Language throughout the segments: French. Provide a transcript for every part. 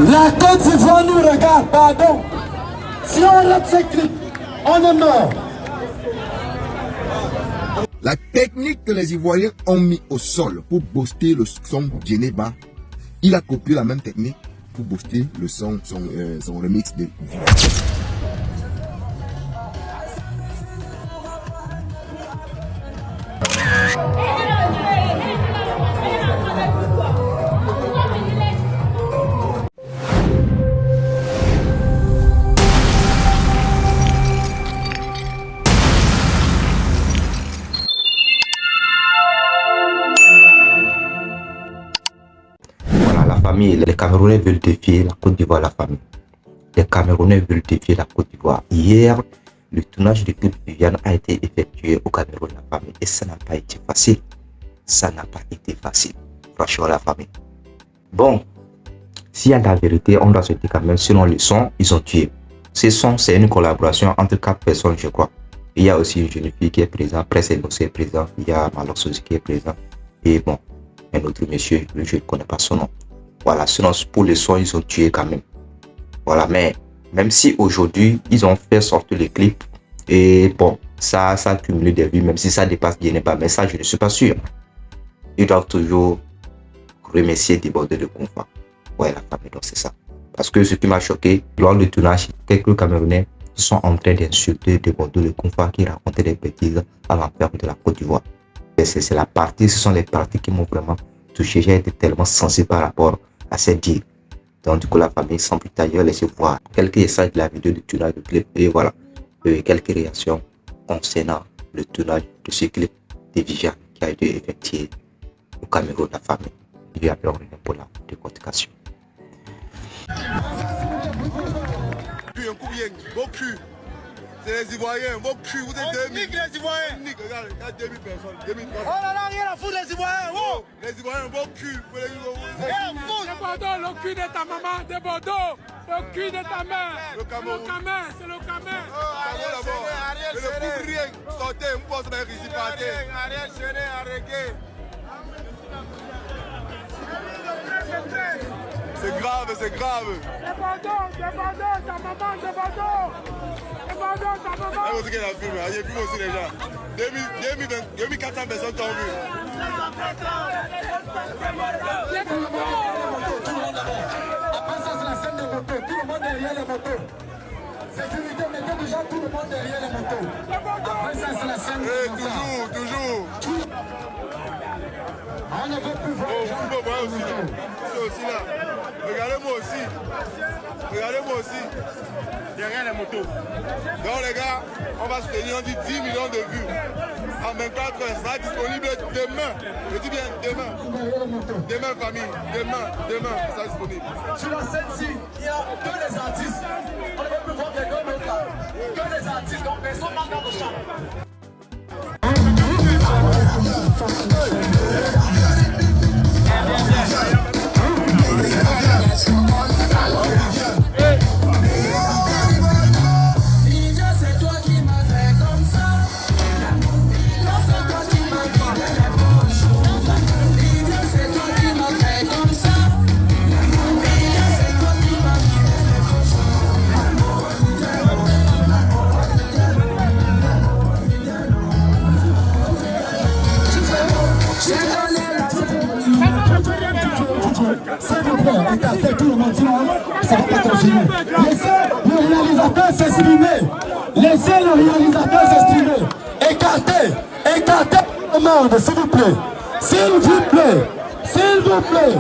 La Côte d'Ivoire nous regarde, pardon. Si on rate ces clips, on est mort. La technique que les Ivoiriens ont mis au sol pour booster le son Djeneba, il a copié la même technique pour booster le son, son remix de Viva. Les Camerounais veulent défier la Côte d'Ivoire, la famille. Les Camerounais veulent défier la Côte d'Ivoire. Hier, le tournage du clip Viviane a été effectué au Cameroun, la famille. Et ça n'a pas été facile. Ça n'a pas été facile. Franchement, la famille. Bon, s'il y a de la vérité, on doit se dire quand même, selon le son, ils ont tué. Ce son, c'est une collaboration entre 4 personnes, je crois. Il y a aussi une jeune fille qui est présente, Presse Enossé est présent, il y a Malossosi qui est présent. Et bon, un autre monsieur, je ne connais pas son nom. Voilà, sinon pour les sons, ils ont tué quand même. Voilà, mais même si aujourd'hui, ils ont fait sortir les clips, et bon, ça a cumulé des vues, même si ça dépasse Djeneba, mais ça, je ne suis pas sûr. Ils doivent toujours remercier Débordé de Confort. Ouais, la famille, donc c'est ça. Parce que ce qui m'a choqué, lors du tournage, quelques Camerounais sont en train d'insulter Débordé de Confort qui racontait des bêtises à l'enfer de la Côte d'Ivoire. C'est la partie, ce sont les parties qui m'ont vraiment touché. J'ai été tellement sensible par rapport à cette dire. Donc du coup la famille sans plus ailleurs laissez voir quelques extraits de la vidéo du tournage du clip et voilà quelques réactions concernant le tournage de ce clip de Viviane qui a été effectué au Cameroun, la famille. Il y a alors pour la décortication. C'est les Ivoiriens, vos culs, vous êtes 2000. Nique les Ivoiriens. Nique, regarde, il y a 2000 personnes, 2000 personnes. Oh là là, rien à foutre les Ivoiriens, oh. Les Ivoiriens, vos culs, vous les rien à foutre. De Bordeaux, le cul de ta maman, de Bordeaux, le cul de ta mère. Le Cameroun. C'est le Cameroun. Ariel Chéné, Ariel Chéné. Mais le rien, sortez, on pense à ici, partez. Ariel Chéné, arrêtez. C'est grave, c'est grave. De Bordeaux, ta maman, de Bordeaux. Ah, vous regardez la film, il y a plus aussi les gens. 2400 personnes t'ont vu. Après ça, c'est la scène des motos. Tout le monde derrière les motos. Sécurité, mettez déjà tout le monde derrière les motos. Après ça, c'est la scène des motos. Toujours. On ne veut plus voir les gens. Vous pouvez voir aussi là. C'est aussi là. Regardez-moi aussi. Derrière les motos. Donc les gars, on va se tenir, on dit 10 millions de vues. En 24 heures, ça sera disponible demain. Je dis bien demain. Demain famille, demain, ça sera disponible. Sur la scène-ci, il n'y a que les artistes. On ne veut plus voir quelqu'un d'autre là. Que les artistes, donc personne n'a dans le champ. S'il vous plaît, écartez tout le monde, sinon ça va pas continuer. Laissez le réalisateur s'exprimer. Laissez le réalisateur s'exprimer. Écartez tout le monde, s'il vous plaît. S'il vous plaît.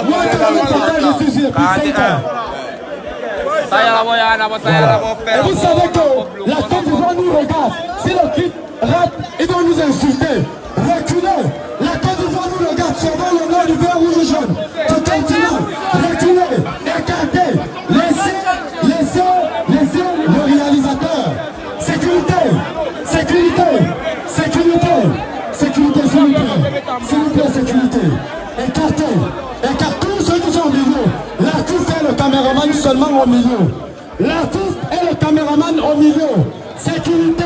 Moi, je suis ici depuis 5 ans. Et vous savez que la Côte d'Ivoire nous regarde. Si le clip rate, ils vont nous insulter. Reculez. La Côte d'Ivoire nous regarde. Sauvons le nom du vert rouge et jaune. Tout continent. Reculez. Écartez. Laissez le réalisateur. Sécurité, s'il vous plaît. Sécurité. Écartez tous ceux qui sont au milieu. L'artiste et le caméraman seulement au milieu. Sécurité.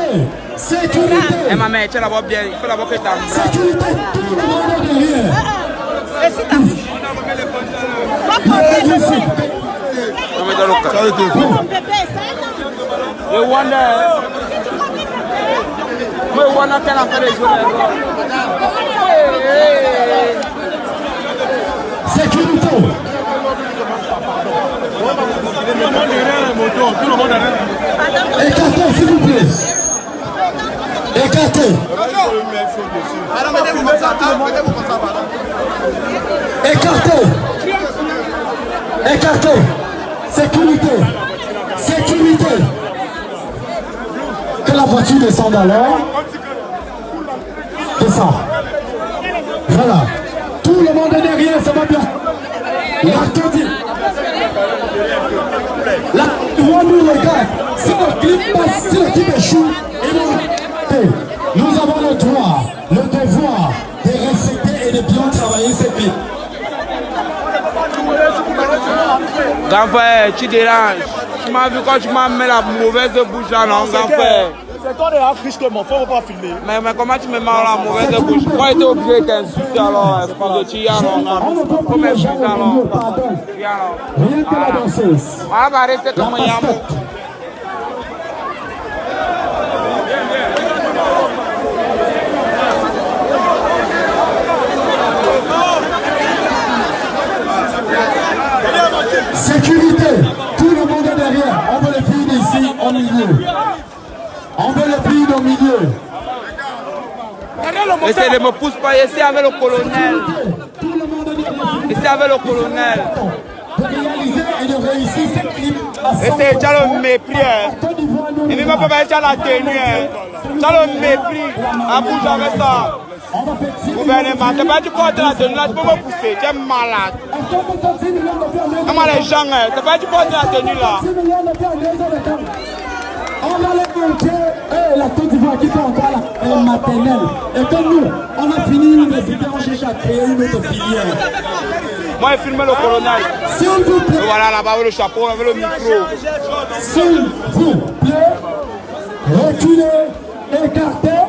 Eh maman, tu la vois bien, il faut la voir que t'as. Sécurité, tout le monde est derrière. Sécurité. Écartez, s'il vous plaît. Écartez. Écartez. Écartez. Sécurité. Sécurité. Que la voiture descende alors. Descend. Voilà. Tout le monde est derrière, ça va bien. Là, devant nous, regarde. Si le clip passe, si le clip échoue, nous avons le droit, le devoir de respecter et de bien travailler cette clip. Grand-père, tu déranges. Tu m'as vu quand tu m'as mis la mauvaise bouche là, non, grand-père? C'est toi de l'Afrique que mon frère ne va pas filmer. Mais comment tu me mets la mauvaise bouche? Pourquoi tu es obligé de t'insulter alors? Espèce de tigre alors. Faut m'excuser alors. Rien que la danseuse. On va rester comme un yamou. Sécurité, tout le monde est derrière. On veut le filles ici au milieu. On veut le filles au milieu. Essayez de me pousser pas ici avec le colonel. Tout le monde est derrière. Ici avec le colonel. De réaliser et de réussir cette clip. Essayez déjà le mépris. Et même pas déjà la tenue. Déjà le mépris. À bouger avec ça. Gouvernement, t'as pas du porte la tenue là, tu peux me pousser. Tu es malade. Comment les gens, t'as pas du porte la tenue là. On va les montrer la Côte d'Ivoire qui fait encore la maternelle. Et que nous, on a fini l'université, on cherche à créer une autre filière. Moi, j'ai filmé le colonel. S'il vous plaît. Voilà, là-bas, avec le chapeau, avec le micro. S'il vous plaît, reculez, écartez.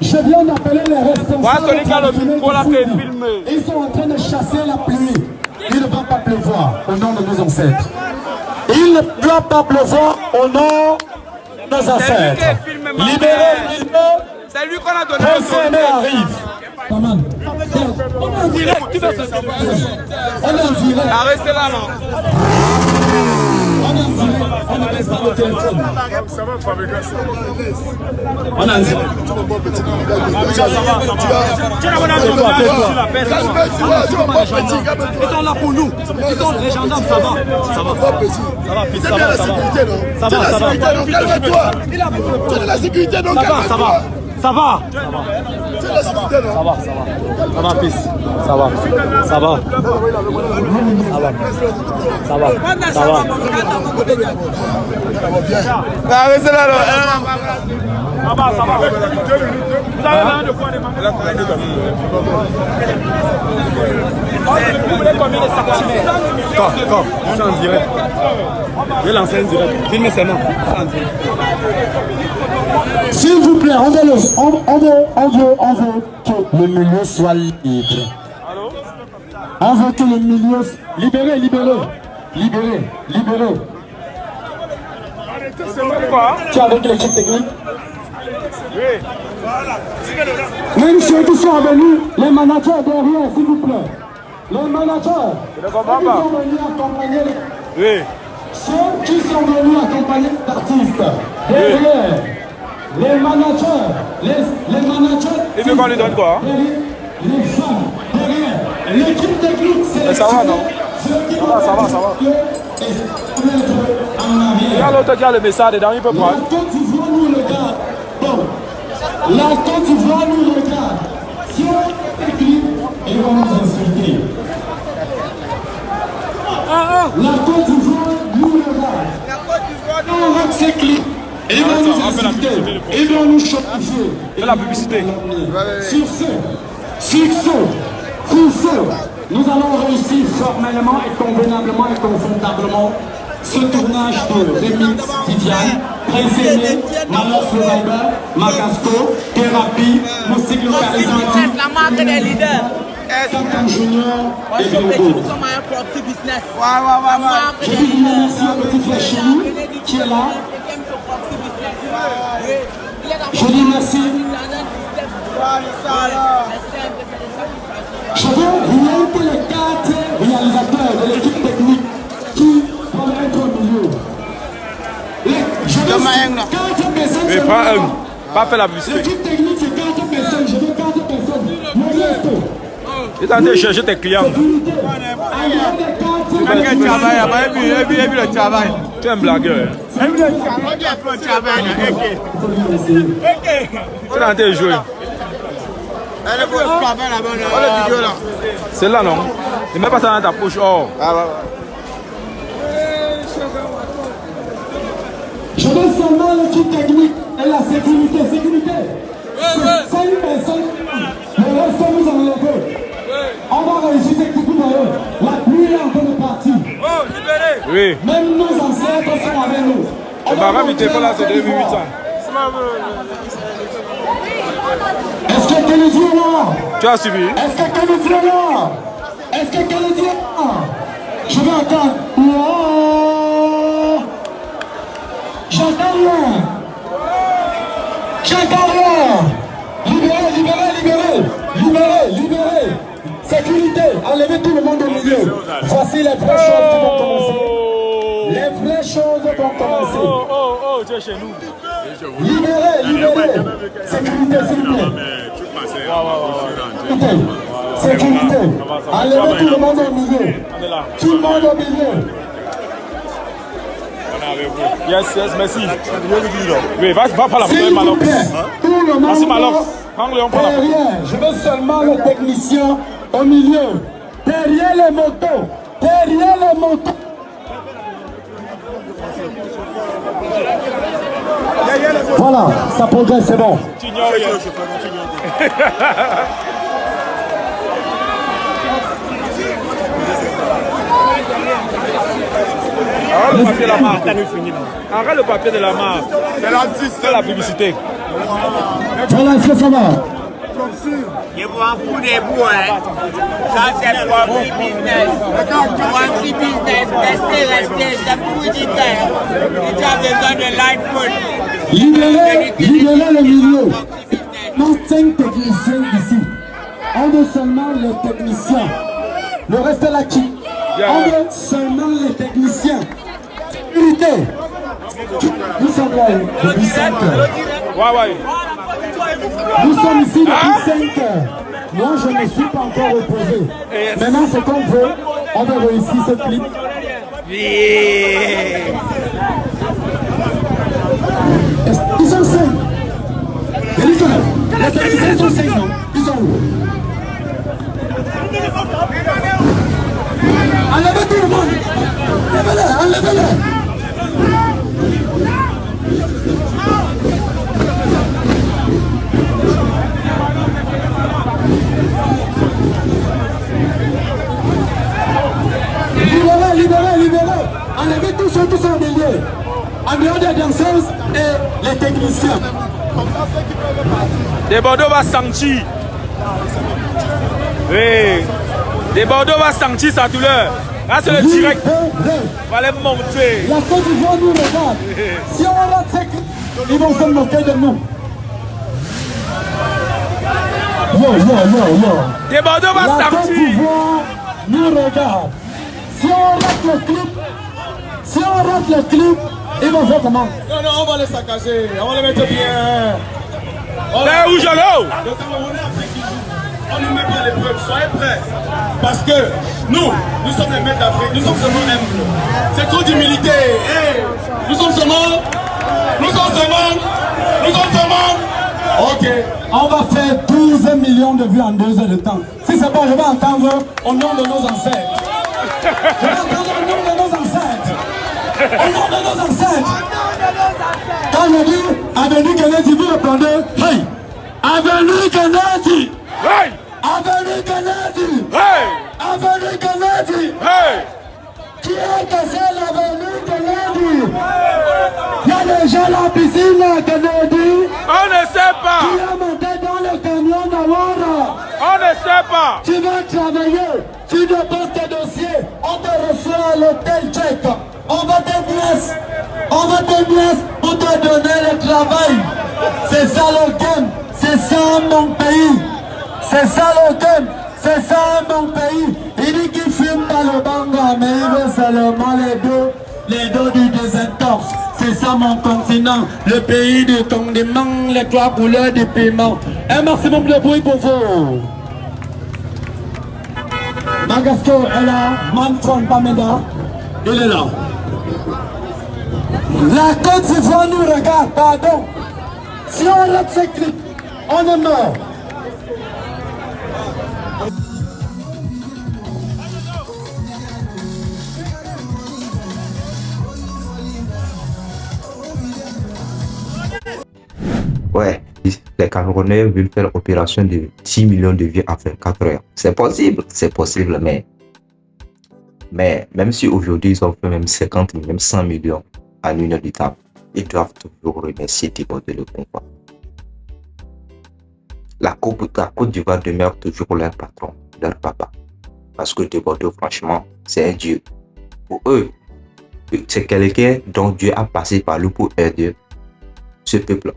Je viens d'appeler les responsables. Moi, celui qui a le micro là, qui est filmé. Ils sont en train de chasser la pluie. Il ne va pas pleuvoir au nom de nos ancêtres. Il ne doit pas pleuvoir au nom de nos ancêtres. Libérez, libérez. C'est lui qu'on a donné Le CNR arrive. On est en direct. On est en direct. Arrêtez là, non. On est en direct. On ne baisse pas le téléphone. Ça va, fabricant ça. On est en direct. Ils sont là pour nous. Ils sont les gendarmes, ça va. Ça va. Ça va, fils, ça va. Ça va, ça va. Calme-toi. Tu es de la sécurité, donc calme-toi. Ça va. Ça va. Tu es de la sécurité, non? Ça va, ça va. Ça va, fils. Ça va. Ça va. Ça va. Ça va. Arrêtez là, non. Ça va, ça va. Vous avez l'air de quoi des mamans? Vous voulez combien de centimètres? Quand on est en direct. Je vais lancer un direct. Filmez seulement. S'il vous plaît, on veut que le milieu soit libre. On veut que le milieu... Libérez, libérez. Libérez, libérez. Tu es avec l'équipe technique? Oui. Même ceux qui sont venus, les managers derrière, s'il vous plaît. Les managers, ceux qui sont venus accompagner Oui. ceux qui sont venus accompagner l'artiste. Derrière, les managers, les managers. Il veut qu'on lui donne quoi? Les femmes, derrière, l'équipe technique, c'est ça va, non? Ça va. Il y a l'autre qui a le message dedans, il peut prendre. La Côte d'Ivoire nous regarde. Bon. La Côte d'Ivoire nous regarde. Si on est technique, ils vont nous insulter. La Côte d'Ivoire nous regarde. On voit ces clips. Ils vont nous insulter. Ils vont nous choquer. Fais la publicité. Sur ce, nous allons réussir formellement et convenablement et confortablement ce tournage de Remix Viviane, Préséné, Manos Revival, Magasco, Thérapie, musique localisante. La marque des leaders. Captain Junior et Diogo. Nous sommes un proxy business. Je dis merci au petit frère Chelou qui est là. Je dis merci. Je veux remercier les 4 réalisateurs de l'équipe technique qui vont être au milieu. Je veux 4 personnes. Mais pas un. Pas faire la publicité. L'équipe technique, c'est 4 personnes. Je veux 4 personnes. Mon resto. Tu es en train de chercher tes clients. Tu es un blagueur. Tu es en train de jouer. C'est là, non? Ne mets pas ça dans ta poche. Oh. Je veux seulement l'équipe technique et la sécurité. Sécurité. C'est une personne. Le reste, nous enlevons. On va réussir cette coupe d'ailleurs. La pluie est en train de partir. Oui. Même nos ancêtres sont avec nous. Le barrage n'était pas là, c'est 2008 ans. Est-ce que Kennedy est là? Tu as suivi? Est-ce que Kennedy est là? Est-ce que Kennedy est là? Je vais entendre. J'entends rien. J'entends rien. Libérez, libérez, libérez. Libérez, libérez. Sécurité, enlevez tout le monde au milieu. Voici les vraies choses qui vont commencer. Les vraies choses vont commencer. Oh, tu es chez nous. Libérez, libérez. Sécurité, s'il vous plaît. Sécurité. Enlevez tout le monde au milieu. Tout le monde au milieu. Yes, merci. Oui, va par la S'il photo vous de plaît, tout le monde Merci Malox. Prends-le, on prend la photo. derrière. Je veux seulement le technicien au milieu. Derrière les motos. Derrière les motos. Voilà, ça progresse, c'est bon. Arrête le papier de la marque. Arrête le papier de la marque. C'est la publicité. Voilà, est-ce que ça va? Je vous en fous des bouts, hein. Ça, c'est proxy business. Proxy business. Restez, c'est publicitaire. Tu as besoin de l'iPhone. Libérez le milieu. Non, 5 techniciens ici. On veut seulement les techniciens. Le reste est là qui? On veut seulement les techniciens. Sécurité. Nous sommes là depuis 5 heures. Ouais. Nous sommes ici depuis 5 heures. Moi, je ne me suis pas encore reposé. Maintenant, ce qu'on veut, on veut réussir ce clip. Ils sont 5. Les techniciens sont 5, non? Ils sont où? Enlevez tout le monde. Enlevez-les. Libérez. Enlevez tous ceux qui sont au milieu. En dehors des danseuses et les techniciens. Des Bordeaux va sentir. Oui. Des Bordeaux va sentir sa douleur. Là, c'est le direct. Il fallait monter. La Côte d'Ivoire nous regarde. Si on rate ces clips, ils vont se moquer de nous. Yo. Des Bordeaux va La Côte sentir. d'Ivoire nous regarde. Si on rate le clip, ils vont faire comment? Non, on va les saccager. On va les mettre bien. Là où je l'ai. On ne met pas les preuves, soyez prêts. Parce que nous sommes les maîtres d'Afrique, nous sommes seulement humbles. C'est trop d'humilité. Hey, nous sommes seulement. Ok. On va faire 12 millions de vues en 2 heures de temps. Si c'est bon, je vais entendre au nom de nos ancêtres. Je vais entendre au nom de nos ancêtres. Au nom de nos ancêtres. Quand je dis Avenue Kennedy, vous répondez hey. Avenue Kennedy. Hey. Avenue Kennedy. Hey. Avenue Kennedy. Hey. Qui a cassé l'avenue Kennedy? Il y a déjà la piscine Kennedy. On ne sait pas. Qui a monté dans le camion d'Awara? On On ne sait pas. Tu vas travailler, tu déposes tes dossiers, on te reçoit à l'hôtel tchèque. On va te blesser pour te donner le travail. C'est ça le game, c'est ça mon pays. C'est ça le game, c'est ça mon pays. Il dit qu'il fume pas le banga, mais il veut seulement les dos du désintox. C'est ça mon continent, le pays du condiment, les trois couleurs du piment. Un maximum de bruit pour vous. Magasco est là, Manfron Pameda, il est là. La Côte d'Ivoire nous regarde, pardon. Si on rate ces clips, on est mort. Ouais, les Camerounais veulent faire opération de 10 millions de vues en 24 heures. C'est possible, mais même si aujourd'hui ils ont fait même 50 000, même 100 millions en une heure du temps, ils doivent toujours remercier Thibaut de le convoi. La Côte d'Ivoire demeure toujours leur patron, leur papa. Parce que Thibaut, franchement, c'est un dieu. Pour eux, c'est quelqu'un dont Dieu a passé par lui pour aider ce peuple.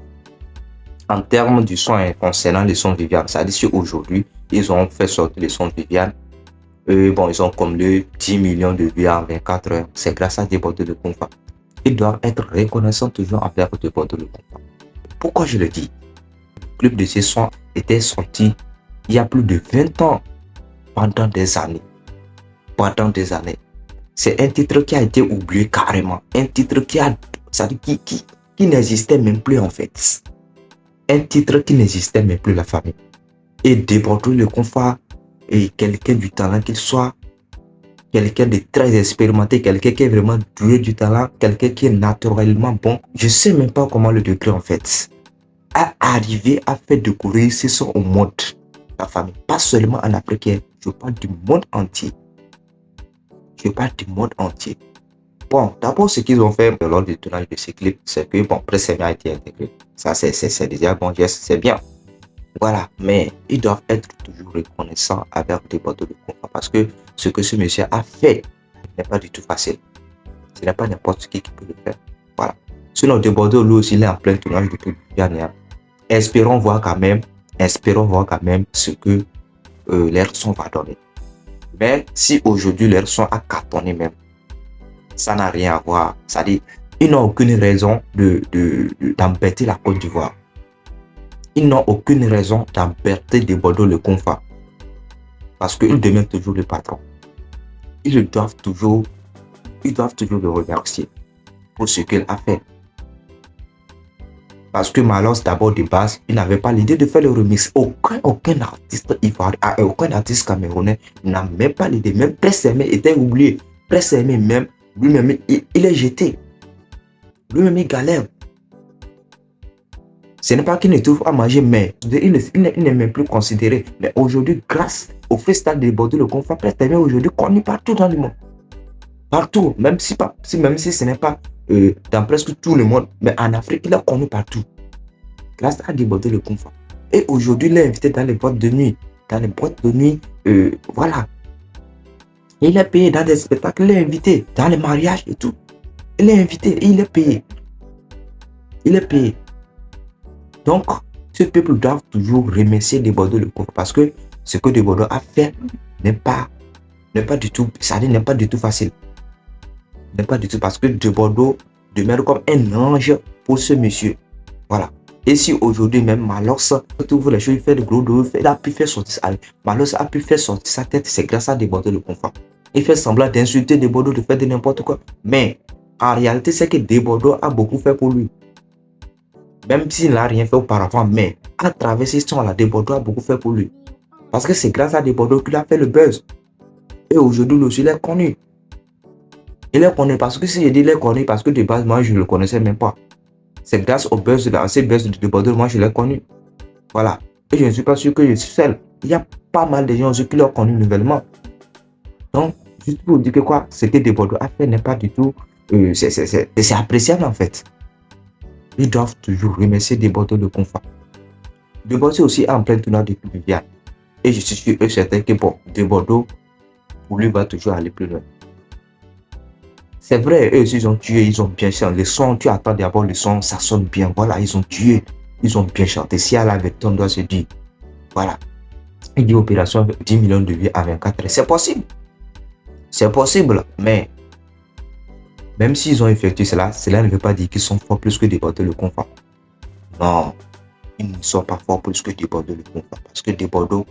En termes du son concernant les sons Viviane, ça dit qu'aujourd'hui, ils ont fait sortir les sons Viviane. Ils ont comme le 10 millions de vues en 24 heures. C'est grâce à Thibaut de le convoi. Ils doivent être reconnaissants toujours envers Thibaut de le convoi. Pourquoi je le dis? Le club de ces sons était sorti il y a plus de 20 ans, pendant des années. C'est un titre qui a été oublié carrément. Un titre qui n'existait même plus en fait. Un titre qui n'existait même plus, la famille. Et Thibaut de le convoi est quelqu'un du talent qu'il soit, quelqu'un de très expérimenté, quelqu'un qui est vraiment doué du talent, quelqu'un qui est naturellement bon. Je sais même pas comment le décrire en fait. A arrivé à faire découvrir ce son au monde, la famille. Pas seulement en Afrique, je parle du monde entier. Bon, d'abord, ce qu'ils ont fait lors du tournage de ces clips, c'est que, bon, Presse a été intégré. Ça, c'est déjà bon geste, c'est bien. Voilà, mais ils doivent être toujours reconnaissants avec Thibaut de le convoi parce que ce que ce monsieur a fait n'est pas du tout facile. Ce n'est pas n'importe qui peut le faire. Voilà. Sinon, Thibaut lui aussi, il est en plein tournage de clip. Espérons voir quand même ce que leur son va donner. Mais si aujourd'hui leur son a cartonné même, ça n'a rien à voir. C'est-à-dire, ils n'ont aucune raison d'embêter la Côte d'Ivoire. Ils n'ont aucune raison d'embêter Thibaut de le convoi. Parce qu'ils demeurent toujours le patron. Ils doivent toujours le remercier pour ce qu'il a fait. Parce que Malos, d'abord de base, il n'avait pas l'idée de faire le remix. Aucun artiste ivoirien, aucun artiste camerounais n'a même pas l'idée. Même Presse Aimé était oublié. Presse Aimé même, lui-même, il est jeté. Lui-même, il galère. Ce n'est pas qu'il ne trouve à manger, mais il n'est même plus considéré. Mais aujourd'hui, grâce au freestyle de Bordeaux, le convoi, Presse Aimé aujourd'hui connu partout dans le monde. Partout, même si ce n'est pas dans presque tout le monde, mais en Afrique, il est connu partout. Grâce à Bordeaux, le convoi. Et aujourd'hui, il est invité dans les boîtes de nuit. Voilà. Il est payé dans des spectacles, il est invité dans les mariages et tout. Il est invité et il est payé. Donc, ce peuple doit toujours remercier Bordeaux, le convoi parce que ce que Bordeaux a fait n'est pas du tout, ça n'est pas du tout facile. N'est pas du tout parce que Bordeaux demeure comme un ange pour ce monsieur. Voilà. Et si aujourd'hui même Malos ouvre les choses, il fait de gros dos, il a pu faire sortir Malos a pu faire sortir sa tête, c'est grâce à Bordeaux le convoi. Il fait semblant d'insulter Bordeaux, de faire de n'importe quoi. Mais en réalité, c'est que Bordeaux a beaucoup fait pour lui. Même s'il n'a rien fait auparavant, mais à travers ces sons-là, Bordeaux a beaucoup fait pour lui. Parce que c'est grâce à Bordeaux qu'il a fait le buzz. Et aujourd'hui, lui, il est connu. Il est connu parce que si je dis il est connu, parce que de base, moi, je ne le connaissais même pas. C'est grâce au buzz, à ces buzz de Bordeaux, moi, je l'ai connu. Voilà. Et je ne suis pas sûr que je suis seul. Il y a pas mal de gens qui l'ont connu nouvellement. Donc, juste pour dire que quoi, ce que Bordeaux a fait n'est pas du tout... c'est appréciable, en fait. Ils doivent toujours remercier Bordeaux le convoi. Bordeaux aussi en plein tournoi de Viviane. Et je suis sûr et certain que bon, de Bordeaux, pour lui, va toujours aller plus loin. C'est vrai, eux aussi, ils ont tué, ils ont bien chanté. Le son, tu attends d'abord le son, ça sonne bien. Voilà, ils ont tué, ils ont bien chanté. Si à la vérité, on doit se dire, voilà. Il dit opération 10 millions de vues à 24 heures. C'est possible. C'est possible, mais même s'ils ont effectué cela, cela ne veut pas dire qu'ils sont forts plus que Desbordeaux le confort. Non, ils ne sont pas forts plus que Desbordeaux le confort. Parce que Desbordeaux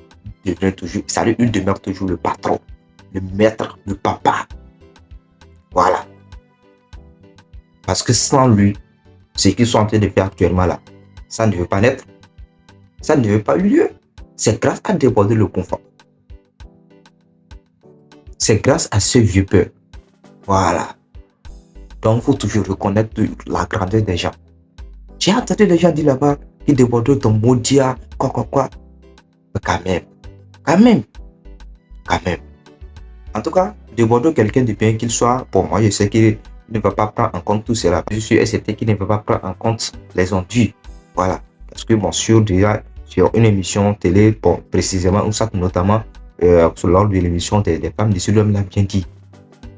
devient toujours, il demeure toujours le patron, le maître, le papa. Voilà. Parce que sans lui, ce qu'ils sont en train de faire actuellement là, ça ne veut pas naître. Ça ne veut pas eu lieu. C'est grâce à Desbordeaux le confort. C'est grâce à ce vieux peur. Voilà. Donc, il faut toujours reconnaître la grandeur des gens. J'ai entendu des gens dire là-bas que Desbordeaux est un maudit, quoi. Mais quand même. En tout cas, Desbordeaux, quelqu'un de bien qu'il soit, pour moi, je sais qu'il ne va pas prendre en compte tout cela. Je suis certain qu'il ne va pas prendre en compte les ondus. Voilà. Parce que, bon, sur une émission télé, bon, précisément, ou ça, notamment, lors de l'émission des femmes d'ici, l'homme l'a bien dit.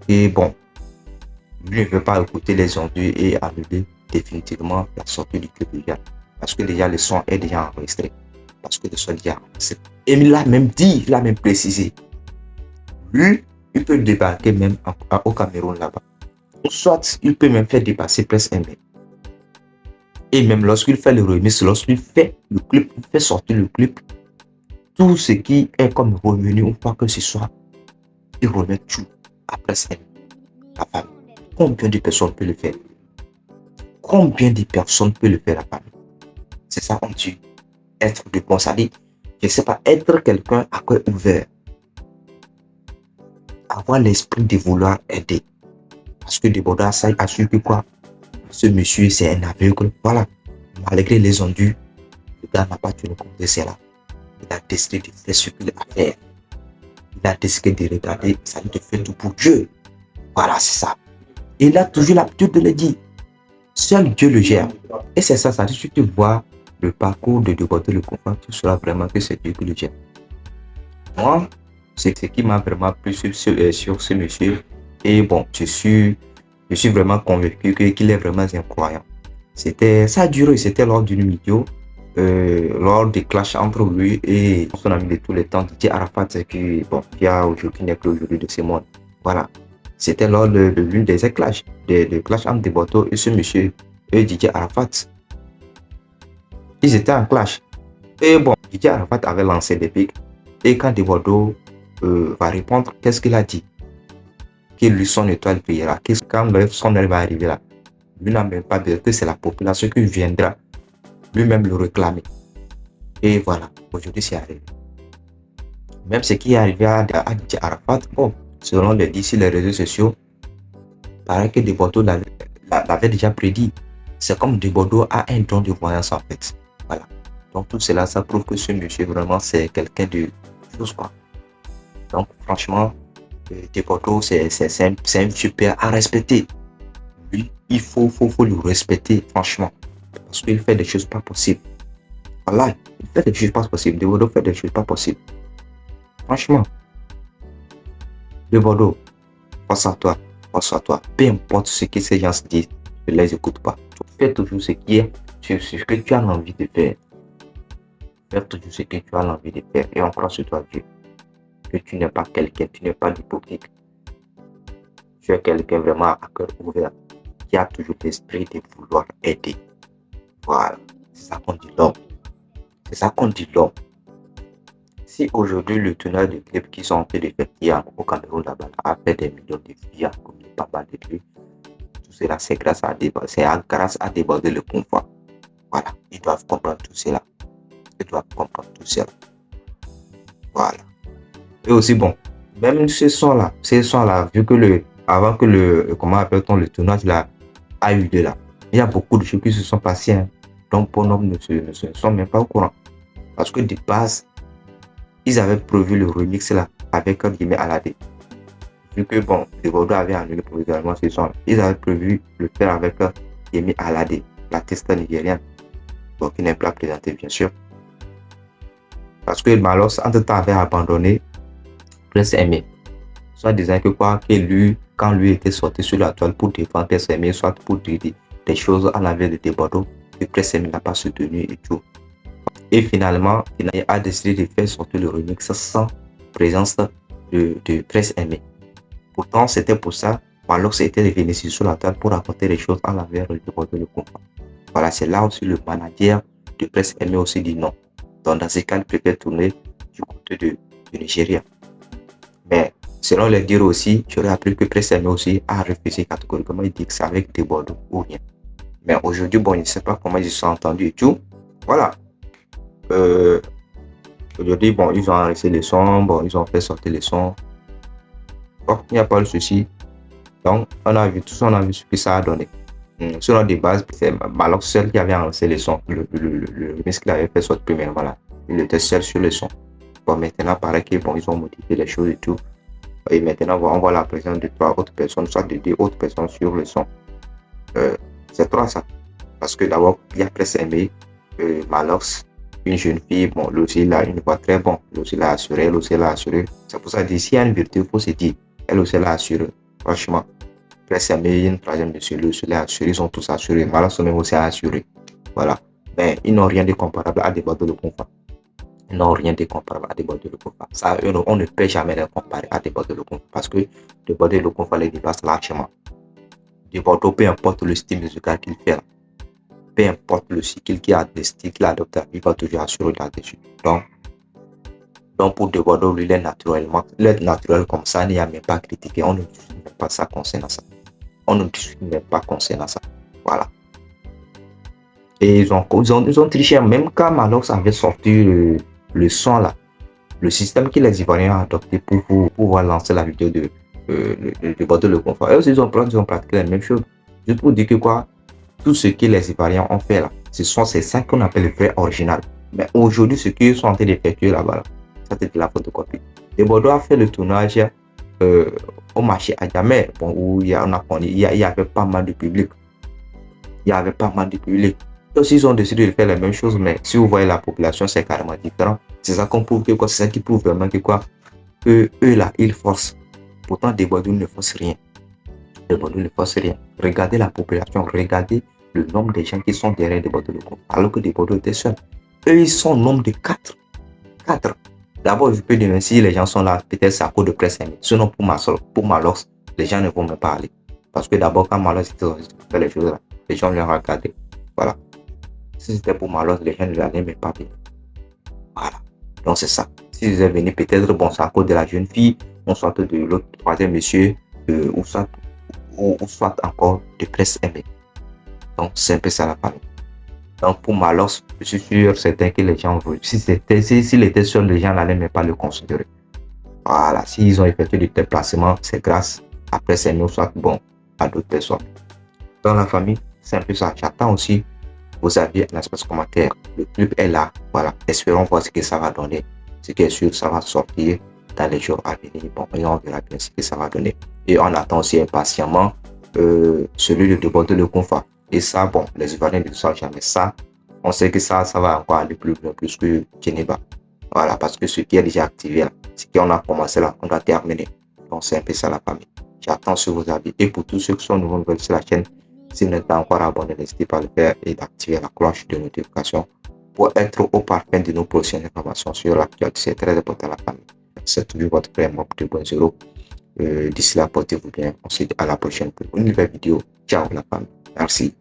Et bon, lui ne veut pas écouter les ondus et annuler définitivement la sortie du club déjà. Parce que déjà, le son est déjà enregistré. Parce que le son est déjà enregistré. Et il l'a même dit, il l'a même précisé. Lui, il peut débarquer même au Cameroun là-bas. Soit, il peut même faire dépasser presque un mec. Et même lorsqu'il fait le remix, lorsqu'il fait le clip, il fait sortir le clip, tout ce qui est comme revenu ou quoi que ce soit, il remet tout après ça. La famille. Combien de personnes peuvent le faire? Combien de personnes peuvent le faire, la famille? C'est ça, on dit être de bon sali. Je ne sais pas, être quelqu'un à cœur ouvert. Avoir l'esprit de vouloir aider. Parce que Desbordeaux, ça a su que quoi? Ce monsieur, c'est un aveugle. Voilà. Malgré les ondus, le gars n'a pas tenu compte de cela. Il a décidé de faire ce qu'il a à faire. Il a décidé de regarder, ça lui fait tout pour Dieu. Voilà, c'est ça. Et il a toujours l'habitude de le dire. Seul Dieu le gère. Et c'est ça, ça dit que tu vois le parcours de Desbordeaux le confort, tu sauras vraiment que c'est Dieu qui le gère. Moi, c'est ce qui m'a vraiment plu sur ce monsieur. Et bon, je suis vraiment convaincu qu'il est vraiment incroyable. Ça a duré, c'était lors d'une vidéo, lors des clashs entre lui et son ami de tous les temps, Didier Arafat, qui a aujourd'hui n'est plus aujourd'hui de ce monde. Voilà. C'était lors de l'une des clashs, de clash entre Desbordeaux et ce monsieur, et Didier Arafat. Ils étaient en clash. Et bon, Didier Arafat avait lancé des pics. Et quand Desbordeaux va répondre, qu'est-ce qu'il a dit? Que lui, son étoile brillera. Quand son heure va arriver là, lui n'a même pas besoin que c'est la population qui viendra lui-même le réclamer. Et voilà, aujourd'hui c'est arrivé. Même ce qui est arrivé à Didier Arafat, bon, selon les d'ici les réseaux sociaux, paraît que Desbordeaux l'avait déjà prédit. C'est comme Desbordeaux a un don de voyance en fait. Voilà. Donc tout cela, ça prouve que ce monsieur vraiment c'est quelqu'un de chose quoi. Donc franchement, Desbordeaux c'est un super à respecter. Lui, il faut le respecter franchement. Parce qu'il fait des choses pas possibles. Voilà, il fait des choses pas possibles. Desbordeaux fait des choses pas possibles. Franchement. Desbordeaux, pense à toi. Peu importe ce que ces gens se disent, ne les écoute pas. Fais toujours ce qui est, ce que tu as envie de faire. Fais toujours ce que tu as envie de faire. Et on croit sur toi, Dieu. Que tu n'es pas quelqu'un, tu n'es pas hypocrite. Tu es quelqu'un vraiment à cœur ouvert, qui a toujours l'esprit de vouloir aider. Voilà, c'est ça qu'on dit l'homme. C'est ça qu'on dit l'homme. Si aujourd'hui le tournoi de clips qui sont en train de faire au Cameroun là-bas a fait des millions de vues, comme il pas mal de vues, tout cela c'est grâce à Desbordeaux le confort. Voilà, ils doivent comprendre tout cela. Voilà. Et aussi bon, même ces sons-là, vu que avant que le tournage là a eu lieu là, il y a beaucoup de choses qui se sont passées. Hein. Donc Bonhomme ne se sont même pas au courant. Parce que de base, ils avaient prévu le remix là avec Yemi Alade. Vu que bon, Desbordeaux avait annulé provisoirement ce son, ils avaient prévu le faire avec Yemi Alade, l'artiste nigérienne, donc qui n'est pas présenté bien sûr. Parce que Malox, entre-temps, avait abandonné Prince Aimé. Soit disant que quoi, que lui, quand lui était sorti sur la toile pour défendre Prince Aimé, soit pour dire des choses à l'envers de Bordeaux, que Prince Aimé n'a pas soutenu et tout. Et finalement, il a décidé de faire sortir le remix sans présence de Prince Aimé. Pourtant, c'était pour ça, Malox était revenu sur la toile pour raconter des choses à l'envers de Bordeaux le combat. Voilà, c'est là aussi le manager de Prince Aimé aussi dit non. Donc dans ce cas, il préfère tourner du côté du Nigeria. Mais selon les dires aussi, j'aurais appris que Prince Aimé aussi a refusé catégoriquement. Il dit que c'est avec des Bordeaux ou rien. Mais aujourd'hui, bon, je ne sais pas comment ils se sont entendus et tout. Voilà. Aujourd'hui, bon, ils ont enregistré les sons, bon, ils ont fait sortir les sons. Bon, il n'y a pas de souci. Donc, on a vu tout ça, on a vu ce que ça a donné. Selon des bases, c'est Malox seul qui avait enregistré les sons. Le remix qu'il avait fait sortir premièrement là. Il était seul sur les sons. Bon, maintenant, pareil que bon, ils ont modifié les choses et tout. Et maintenant, on voit la présence de 3 autres personnes, soit de 2 autres personnes sur le son. C'est 3 ça. Parce que d'abord, il y a Prince Aimé, Malox, une jeune fille, bon, lui aussi, il a une voix très bonne. Lui aussi, l'a assuré, elle aussi, l'a assuré. C'est pour ça que s'il y a une vérité, il faut se dire. Elle aussi, l'a assuré. Franchement. Prince Aimé, une troisième monsieur, lui aussi, l'a assuré. Ils sont tous assurés. Malox même aussi a assuré. Voilà. Mais ils n'ont rien de comparable à des Bordeaux de Confa. Ils n'ont rien de comparable à des Bordeaux de Confa. Ça, on ne peut jamais les comparer à des Bordeaux de Confa. Parce que des Bordeaux de Confa les dépassent largement. Des Bordeaux, peu importe le style musical qu'il fait, peu importe le style qu'il a, le style qu'il adopte, il va toujours assurer là-dessus. Donc pour De Bordeaux, lui, il est naturel comme ça, il n'y a même pas à critiquer. On ne discute même pas ça concernant ça. On ne discute même pas concernant ça. Voilà. Et ils ont triché, même quand Malox avait sorti le son là, le système que les Ivoiriens ont adopté pour pouvoir lancer la vidéo de Bordeaux le confort. Et aussi, ils ont pratiqué la même chose. Juste pour dire que quoi, tout ce que les Ivoiriens ont fait là, c'est ça qu'on appelle le vrai original. Mais aujourd'hui, ce qu'ils sont en train d'effectuer là-bas, là, ça c'est de la photocopie. Et Bordeaux a fait le tournage au marché à Djamé, bon, où il y avait pas mal de public. Il y avait pas mal de public. Aussi, ils ont décidé de faire la même chose, mais si vous voyez la population, c'est carrément différent. C'est ça qu'on prouve que quoi, c'est ça qui prouve vraiment que quoi, eux là, ils forcent. Pourtant, des Bordeaux ne forcent rien. Des Bordeaux ne forcent rien. Regardez la population, regardez le nombre de gens qui sont derrière des Bordeaux locaux, alors que des Bordeaux étaient seuls. Eux, ils sont au nombre de 4. D'abord, je peux dire, si les gens sont là, peut-être c'est à cause de Prince Aimé. Sinon, pour Malox, les gens ne vont même pas aller. Parce que d'abord, quand Malox fait les choses là, les gens les regardaient. Voilà. Si c'était pour Malox, les gens ne l'allaient même pas venir. Voilà. Donc, c'est ça. Si vous êtes venu, peut-être, bon, c'est à cause de la jeune fille, on soit de l'autre troisième monsieur, ou soit encore de Prince Aimé. Donc, c'est un peu ça la famille. Donc, pour Malox, je suis sûr, certain que les gens vont. S'il était seul, les gens n'allaient même pas le considérer. Voilà. S'ils ont effectué des déplacements, c'est grâce à Prince Aimé, soit bon, à d'autres personnes. Dans la famille, c'est un peu ça. J'attends aussi vos avis en espace commentaire. Le club est là. Voilà. Espérons voir ce que ça va donner. Ce qui est sûr, ça va sortir dans les jours à venir. Bon, et on verra bien ce que ça va donner. Et on attend aussi impatiemment celui de Bordeaux le Confa. Et ça, bon, les Ivoiriens ne le savent jamais. Ça, on sait que ça va encore aller plus que Geneva. Voilà, parce que ce qui est déjà activé là, ce qu'on a commencé là, on doit terminer. Donc, c'est un peu ça la famille. J'attends sur vos avis. Et pour tous ceux qui sont nouveaux sur la chaîne, si vous n'êtes pas encore abonné, n'hésitez pas à le faire et d'activer la cloche de notification pour être au parfum de nos prochaines informations sur l'actualité. C'est très important à la famille. C'est toujours votre frère Mob 2.0. D'ici là, portez-vous bien. On se dit à la prochaine pour une nouvelle vidéo. Ciao la famille. Merci.